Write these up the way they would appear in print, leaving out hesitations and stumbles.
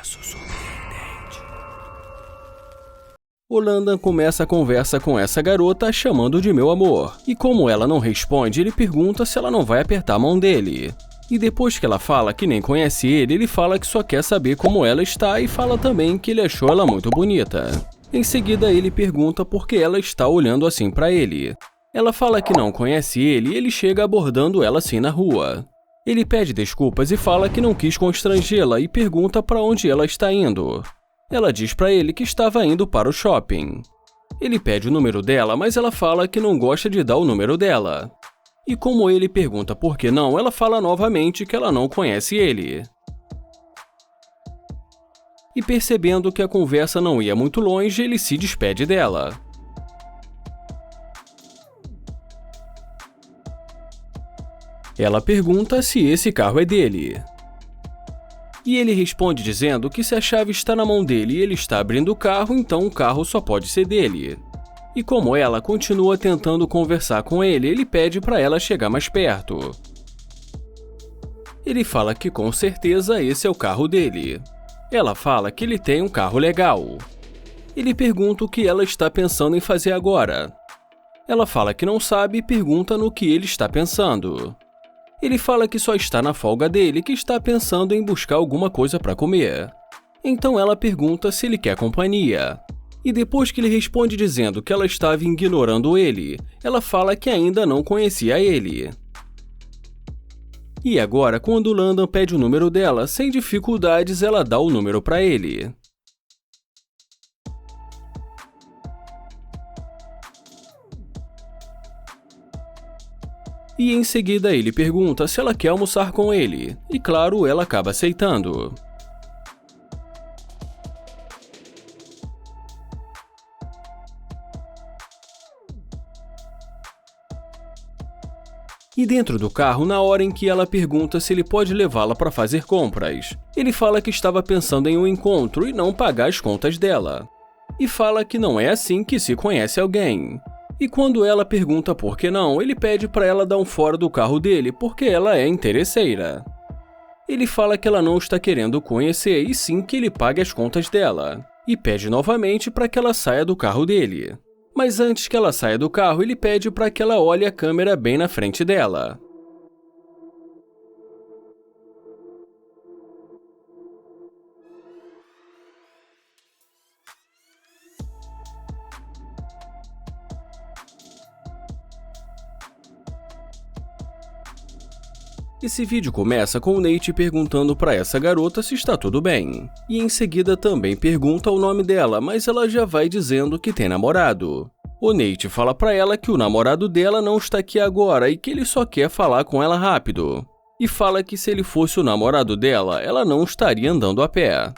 Caso surpreendente. O Landon começa a conversa com essa garota chamando de meu amor, e como ela não responde, ele pergunta se ela não vai apertar a mão dele. E depois que ela fala que nem conhece ele fala que só quer saber como ela está e fala também que ele achou ela muito bonita. Em seguida, ele pergunta por que ela está olhando assim para ele. Ela fala que não conhece ele e ele chega abordando ela assim na rua. Ele pede desculpas e fala que não quis constrangê-la e pergunta para onde ela está indo. Ela diz para ele que estava indo para o shopping. Ele pede o número dela, mas ela fala que não gosta de dar o número dela. E como ele pergunta por que não, ela fala novamente que ela não conhece ele. E percebendo que a conversa não ia muito longe, ele se despede dela. Ela pergunta se esse carro é dele. E ele responde dizendo que se a chave está na mão dele e ele está abrindo o carro, então o carro só pode ser dele. E como ela continua tentando conversar com ele, ele pede para ela chegar mais perto. Ele fala que com certeza esse é o carro dele. Ela fala que ele tem um carro legal. Ele pergunta o que ela está pensando em fazer agora. Ela fala que não sabe e pergunta no que ele está pensando. Ele fala que só está na folga dele e que está pensando em buscar alguma coisa para comer. Então ela pergunta se ele quer companhia. E depois que ele responde dizendo que ela estava ignorando ele, ela fala que ainda não conhecia ele. E agora, quando Landon pede o número dela, sem dificuldades ela dá o número para ele. E em seguida ele pergunta se ela quer almoçar com ele, e claro, ela acaba aceitando. E dentro do carro, na hora em que ela pergunta se ele pode levá-la para fazer compras, ele fala que estava pensando em um encontro e não pagar as contas dela. E fala que não é assim que se conhece alguém. E quando ela pergunta por que não, ele pede para ela dar um fora do carro dele porque ela é interesseira. Ele fala que ela não está querendo conhecer e sim que ele pague as contas dela. E pede novamente para que ela saia do carro dele. Mas antes que ela saia do carro, ele pede para que ela olhe a câmera bem na frente dela. Esse vídeo começa com o Nate perguntando para essa garota se está tudo bem. E em seguida também pergunta o nome dela, mas ela já vai dizendo que tem namorado. O Nate fala para ela que o namorado dela não está aqui agora e que ele só quer falar com ela rápido. E fala que se ele fosse o namorado dela, ela não estaria andando a pé.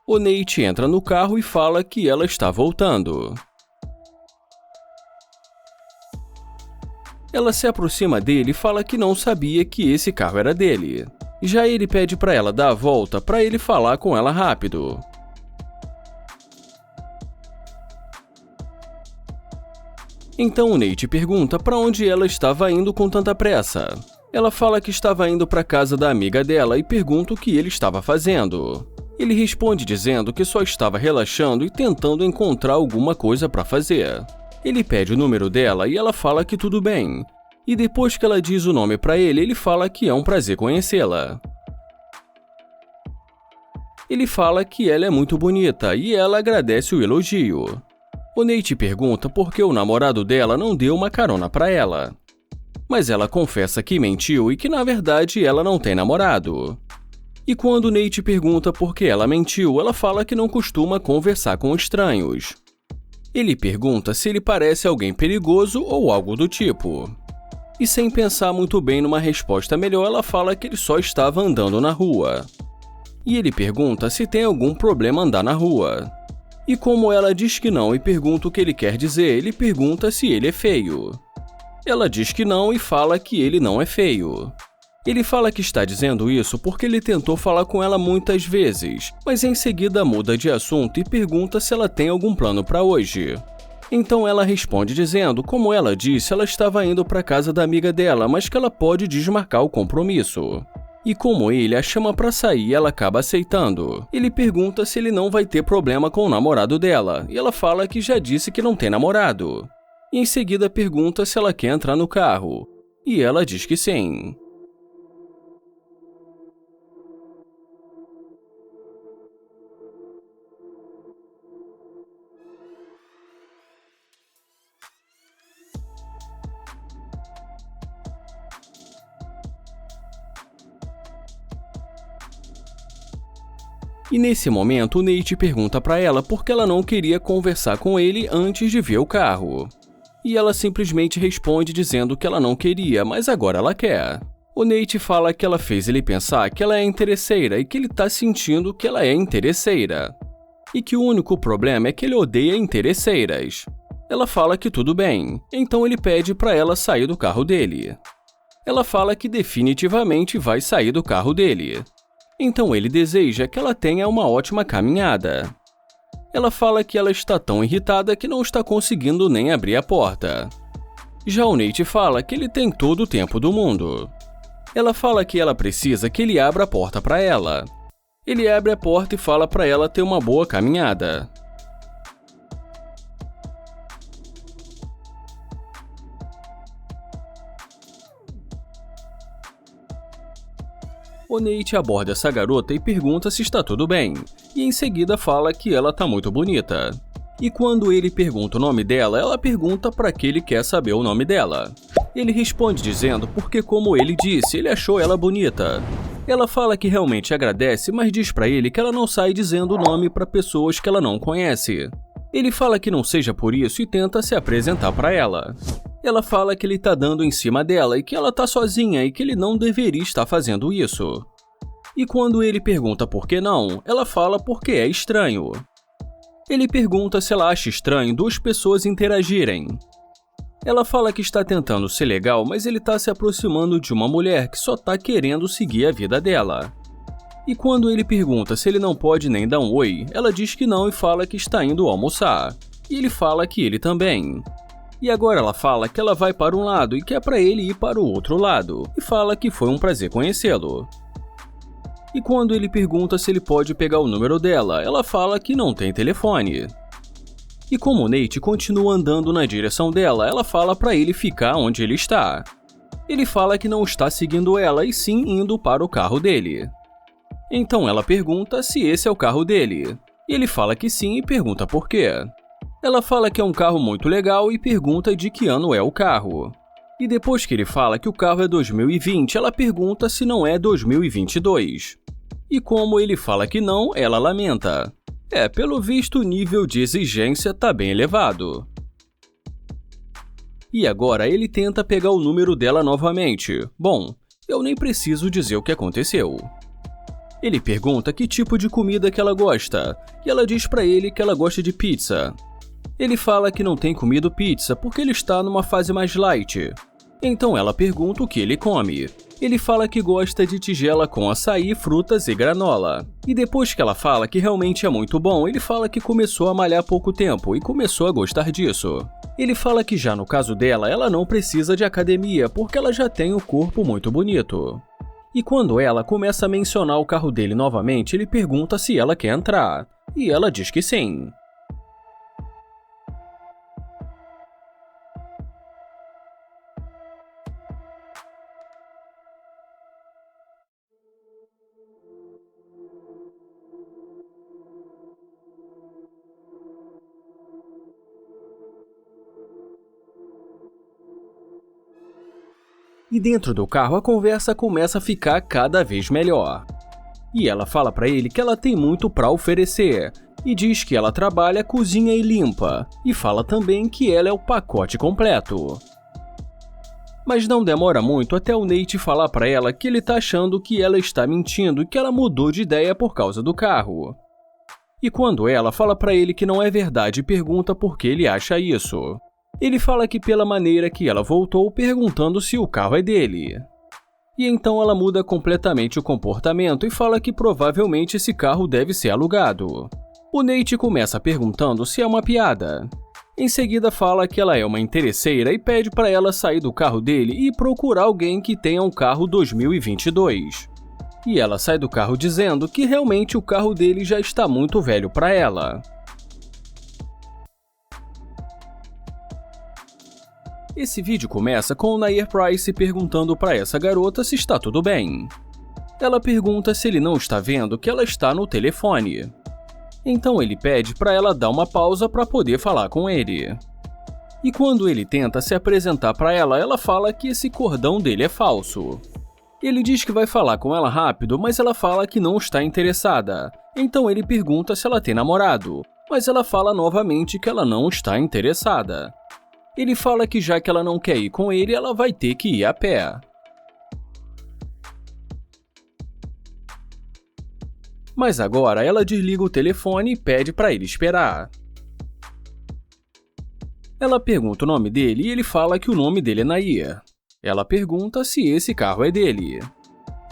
O Nate entra no carro e fala que ela está voltando. Ela se aproxima dele e fala que não sabia que esse carro era dele. Já ele pede para ela dar a volta para ele falar com ela rápido. Então o Nate pergunta para onde ela estava indo com tanta pressa. Ela fala que estava indo para a casa da amiga dela e pergunta o que ele estava fazendo. Ele responde dizendo que só estava relaxando e tentando encontrar alguma coisa para fazer. Ele pede o número dela e ela fala que tudo bem. E depois que ela diz o nome para ele, ele fala que é um prazer conhecê-la. Ele fala que ela é muito bonita e ela agradece o elogio. O Nate pergunta por que o namorado dela não deu uma carona para ela. Mas ela confessa que mentiu e que na verdade ela não tem namorado. E quando Nate pergunta por que ela mentiu, ela fala que não costuma conversar com estranhos. Ele pergunta se ele parece alguém perigoso ou algo do tipo. E sem pensar muito bem numa resposta melhor, ela fala que ele só estava andando na rua. E ele pergunta se tem algum problema andar na rua. E como ela diz que não e pergunta o que ele quer dizer, ele pergunta se ele é feio. Ela diz que não e fala que ele não é feio. Ele fala que está dizendo isso porque ele tentou falar com ela muitas vezes, mas em seguida muda de assunto e pergunta se ela tem algum plano para hoje. Então ela responde dizendo, como ela disse, ela estava indo para a casa da amiga dela, mas que ela pode desmarcar o compromisso. E como ele a chama para sair, ela acaba aceitando. Ele pergunta se ele não vai ter problema com o namorado dela, e ela fala que já disse que não tem namorado. E em seguida pergunta se ela quer entrar no carro, e ela diz que sim. E nesse momento, o Nate pergunta para ela por que ela não queria conversar com ele antes de ver o carro. E ela simplesmente responde dizendo que ela não queria, mas agora ela quer. O Nate fala que ela fez ele pensar que ela é interesseira e que ele tá sentindo que ela é interesseira. E que o único problema é que ele odeia interesseiras. Ela fala que tudo bem, então ele pede para ela sair do carro dele. Ela fala que definitivamente vai sair do carro dele. Então ele deseja que ela tenha uma ótima caminhada. Ela fala que ela está tão irritada que não está conseguindo nem abrir a porta. Já o Nate fala que ele tem todo o tempo do mundo. Ela fala que ela precisa que ele abra a porta para ela. Ele abre a porta e fala para ela ter uma boa caminhada. O Nate aborda essa garota e pergunta se está tudo bem, e em seguida fala que ela tá muito bonita. E quando ele pergunta o nome dela, ela pergunta para que ele quer saber o nome dela. Ele responde dizendo porque, como ele disse, ele achou ela bonita. Ela fala que realmente agradece, mas diz para ele que ela não sai dizendo o nome para pessoas que ela não conhece. Ele fala que não seja por isso e tenta se apresentar para ela. Ela fala que ele tá dando em cima dela e que ela tá sozinha e que ele não deveria estar fazendo isso. E quando ele pergunta por que não, ela fala porque é estranho. Ele pergunta se ela acha estranho duas pessoas interagirem. Ela fala que está tentando ser legal, mas ele tá se aproximando de uma mulher que só tá querendo seguir a vida dela. E quando ele pergunta se ele não pode nem dar um oi, ela diz que não e fala que está indo almoçar. E ele fala que ele também. E agora ela fala que ela vai para um lado e que é para ele ir para o outro lado, e fala que foi um prazer conhecê-lo. E quando ele pergunta se ele pode pegar o número dela, ela fala que não tem telefone. E como o Nate continua andando na direção dela, ela fala para ele ficar onde ele está. Ele fala que não está seguindo ela e sim indo para o carro dele. Então ela pergunta se esse é o carro dele. E ele fala que sim e pergunta por quê. Ela fala que é um carro muito legal e pergunta de que ano é o carro. E depois que ele fala que o carro é 2020, ela pergunta se não é 2022. E como ele fala que não, ela lamenta. Pelo visto o nível de exigência tá bem elevado. E agora ele tenta pegar o número dela novamente. Bom, eu nem preciso dizer o que aconteceu. Ele pergunta que tipo de comida que ela gosta, e ela diz pra ele que ela gosta de pizza. Ele fala que não tem comido pizza porque ele está numa fase mais light. Então ela pergunta o que ele come. Ele fala que gosta de tigela com açaí, frutas e granola. E depois que ela fala que realmente é muito bom, ele fala que começou a malhar há pouco tempo e começou a gostar disso. Ele fala que já no caso dela, ela não precisa de academia porque ela já tem um corpo muito bonito. E quando ela começa a mencionar o carro dele novamente, ele pergunta se ela quer entrar. E ela diz que sim. E dentro do carro a conversa começa a ficar cada vez melhor. E ela fala pra ele que ela tem muito pra oferecer, e diz que ela trabalha, cozinha e limpa, e fala também que ela é o pacote completo. Mas não demora muito até o Nate falar pra ela que ele tá achando que ela está mentindo e que ela mudou de ideia por causa do carro. E quando ela fala pra ele que não é verdade e pergunta por que ele acha isso. Ele fala que pela maneira que ela voltou perguntando se o carro é dele. E então ela muda completamente o comportamento e fala que provavelmente esse carro deve ser alugado. O Nate começa perguntando se é uma piada. Em seguida fala que ela é uma interesseira e pede para ela sair do carro dele e procurar alguém que tenha um carro 2022. E ela sai do carro dizendo que realmente o carro dele já está muito velho para ela. Esse vídeo começa com o Nair Price perguntando para essa garota se está tudo bem. Ela pergunta se ele não está vendo que ela está no telefone. Então ele pede para ela dar uma pausa para poder falar com ele. E quando ele tenta se apresentar para ela, ela fala que esse cordão dele é falso. Ele diz que vai falar com ela rápido, mas ela fala que não está interessada. Então ele pergunta se ela tem namorado, mas ela fala novamente que ela não está interessada. Ele fala que já que ela não quer ir com ele, ela vai ter que ir a pé. Mas agora ela desliga o telefone e pede para ele esperar. Ela pergunta o nome dele e ele fala que o nome dele é Nair. Ela pergunta se esse carro é dele.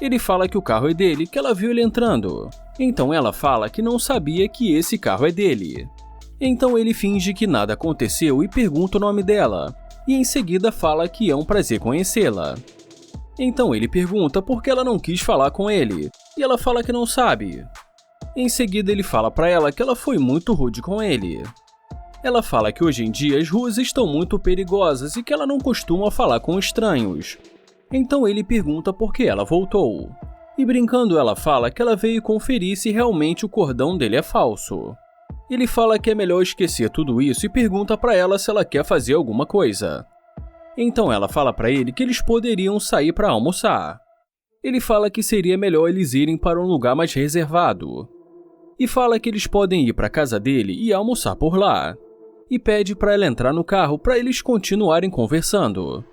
Ele fala que o carro é dele, que ela viu ele entrando. Então ela fala que não sabia que esse carro é dele. Então ele finge que nada aconteceu e pergunta o nome dela. E em seguida fala que é um prazer conhecê-la. Então ele pergunta por que ela não quis falar com ele. E ela fala que não sabe. Em seguida ele fala para ela que ela foi muito rude com ele. Ela fala que hoje em dia as ruas estão muito perigosas e que ela não costuma falar com estranhos. Então ele pergunta por que ela voltou. E brincando ela fala que ela veio conferir se realmente o cordão dele é falso. Ele fala que é melhor esquecer tudo isso e pergunta para ela se ela quer fazer alguma coisa. Então ela fala para ele que eles poderiam sair para almoçar. Ele fala que seria melhor eles irem para um lugar mais reservado. E fala que eles podem ir para a casa dele e almoçar por lá. E pede para ela entrar no carro para eles continuarem conversando.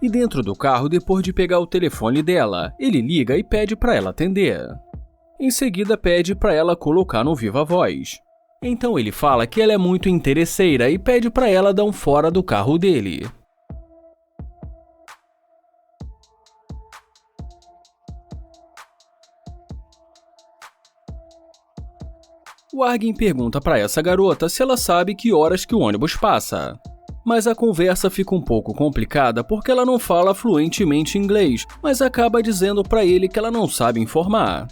E dentro do carro, depois de pegar o telefone dela, ele liga e pede para ela atender. Em seguida pede para ela colocar no viva voz. Então ele fala que ela é muito interesseira e pede para ela dar um fora do carro dele. O Argen pergunta para essa garota se ela sabe que horas que o ônibus passa. Mas a conversa fica um pouco complicada porque ela não fala fluentemente inglês, mas acaba dizendo para ele que ela não sabe informar.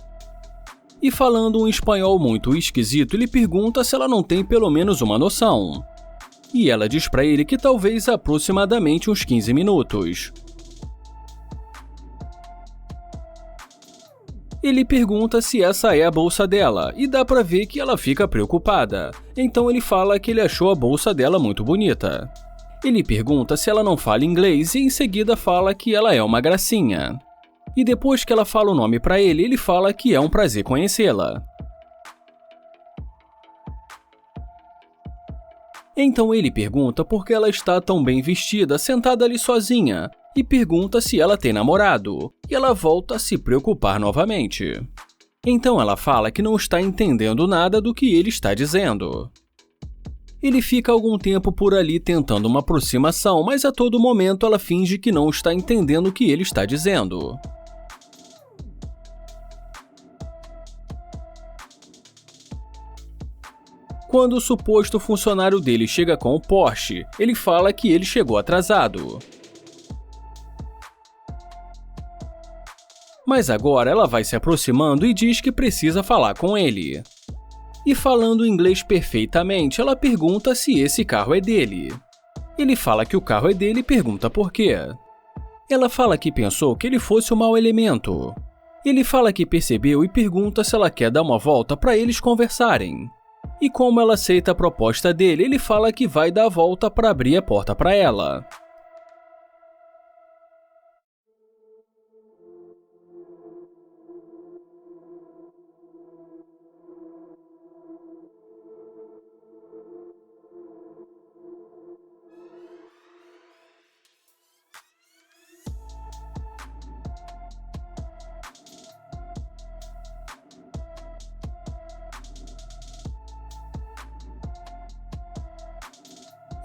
E falando um espanhol muito esquisito, ele pergunta se ela não tem pelo menos uma noção. E ela diz para ele que talvez aproximadamente uns 15 minutos. Ele pergunta se essa é a bolsa dela, e dá pra ver que ela fica preocupada. Então ele fala que ele achou a bolsa dela muito bonita. Ele pergunta se ela não fala inglês e em seguida fala que ela é uma gracinha. E depois que ela fala o nome pra ele, ele fala que é um prazer conhecê-la. Então ele pergunta por que ela está tão bem vestida, sentada ali sozinha, e pergunta se ela tem namorado, e ela volta a se preocupar novamente. Então ela fala que não está entendendo nada do que ele está dizendo. Ele fica algum tempo por ali tentando uma aproximação, mas a todo momento ela finge que não está entendendo o que ele está dizendo. Quando o suposto funcionário dele chega com o Porsche, ele fala que ele chegou atrasado. Mas agora ela vai se aproximando e diz que precisa falar com ele. E falando inglês perfeitamente, ela pergunta se esse carro é dele. Ele fala que o carro é dele e pergunta por quê. Ela fala que pensou que ele fosse o mau elemento. Ele fala que percebeu e pergunta se ela quer dar uma volta para eles conversarem. E como ela aceita a proposta dele, ele fala que vai dar a volta para abrir a porta para ela.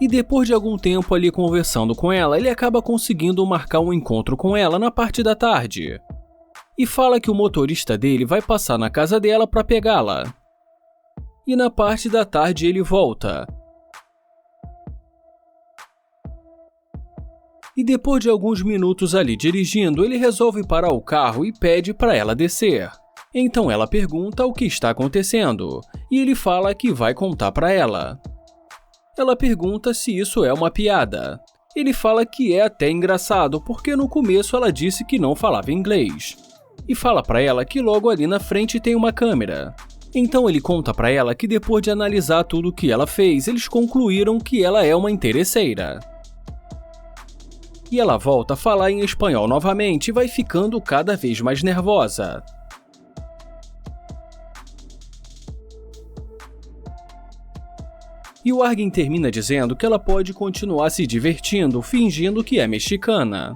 E depois de algum tempo ali conversando com ela, ele acaba conseguindo marcar um encontro com ela na parte da tarde. E fala que o motorista dele vai passar na casa dela para pegá-la. E na parte da tarde ele volta. E depois de alguns minutos ali dirigindo, ele resolve parar o carro e pede para ela descer. Então ela pergunta o que está acontecendo, e ele fala que vai contar para ela. Ela pergunta se isso é uma piada. Ele fala que é até engraçado, porque no começo ela disse que não falava inglês. E fala para ela que logo ali na frente tem uma câmera. Então ele conta para ela que depois de analisar tudo o que ela fez, eles concluíram que ela é uma interesseira. E ela volta a falar em espanhol novamente e vai ficando cada vez mais nervosa. E o Argen termina dizendo que ela pode continuar se divertindo, fingindo que é mexicana.